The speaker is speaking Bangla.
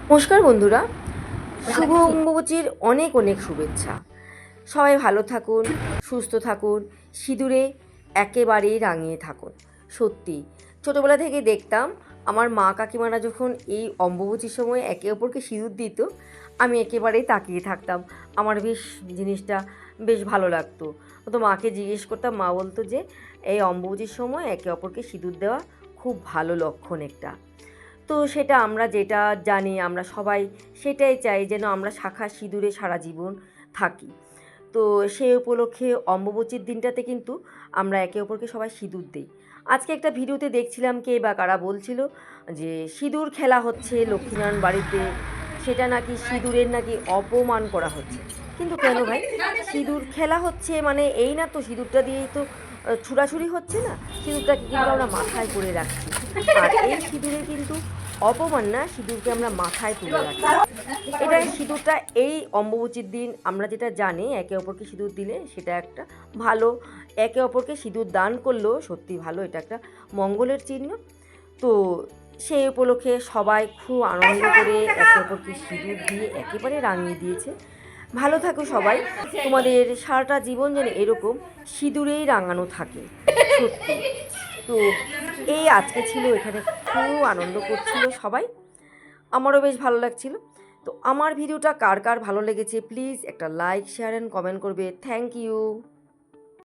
নমস্কার বন্ধুরা, শুভ অম্বুবাচীর অনেক অনেক শুভেচ্ছা। সবাই ভালো থাকুন, সুস্থ থাকুন, সিঁদুরে একেবারেই রাঙিয়ে থাকুন। সত্যি ছোটোবেলা থেকে দেখতাম আমার মা কাকিমারা যখন এই অম্বুবাচীর সময় একে অপরকে সিঁদুর দিত, আমি একেবারেই তাকিয়ে থাকতাম। আমার বেশ জিনিসটা বেশ ভালো লাগতো। তো মাকে জিজ্ঞেস করতাম, মা বলতো যে এই অম্বুবাচীর সময় একে অপরকে সিঁদুর দেওয়া খুব ভালো লক্ষণ একটা। তো সেটা আমরা যেটা জানি, আমরা সবাই সেটাই চাই যেন আমরা শাঁখা সিঁদুরে সারা জীবন থাকি। তো সেই উপলক্ষে অম্বুবাচীর দিনটাতে কিন্তু আমরা একে অপরকে সবাই সিঁদুর দিই। আজকে একটা ভিডিওতে দেখছিলাম কে বা কারা বলছিল যে সিঁদুর খেলা হচ্ছে লক্ষ্মীনারায়ণ বাড়িতে, সেটা নাকি সিঁদুরের নাকি অপমান করা হচ্ছে। কিন্তু কেন ভাই, সিঁদুর খেলা হচ্ছে মানে এই না তো সিঁদুরটা দিয়েই তো ছুড়াছুড়ি হচ্ছে না, সিঁদুরটাকে কিন্তু আমরা মাথায় করে রাখছি। আর এই সিঁদুরে কিন্তু অপমান না, সিঁদুরকে আমরা মাথায় তুলে রাখি। এটা সিঁদুরটা এই অম্বুবাচীর দিন আমরা যেটা জানি একে অপরকে সিঁদুর দিলে সেটা একটা ভালো, একে অপরকে সিঁদুর দান করলেও সত্যি ভালো, এটা একটা মঙ্গলের চিহ্ন। তো সেই উপলক্ষে সবাই খুব আনন্দ করে একে অপরকে সিঁদুর দিয়ে একেবারে রাঙিয়ে দিয়েছে। ভালো থাকো সবাই, তোমাদের সারাটা জীবন যেন এরকম সিঁদুরেই রাঙানো থাকে। সত্যি। তো এই আজকে ছিল এখানে, খুব আনন্দ করছিল সবাই, আমারও বেশ ভালো লাগছিল। তো আমার ভিডিওটা কার কার ভালো লেগেছে প্লিজ একটা লাইক, শেয়ার অ্যান্ড কমেন্ট করবে। Thank you.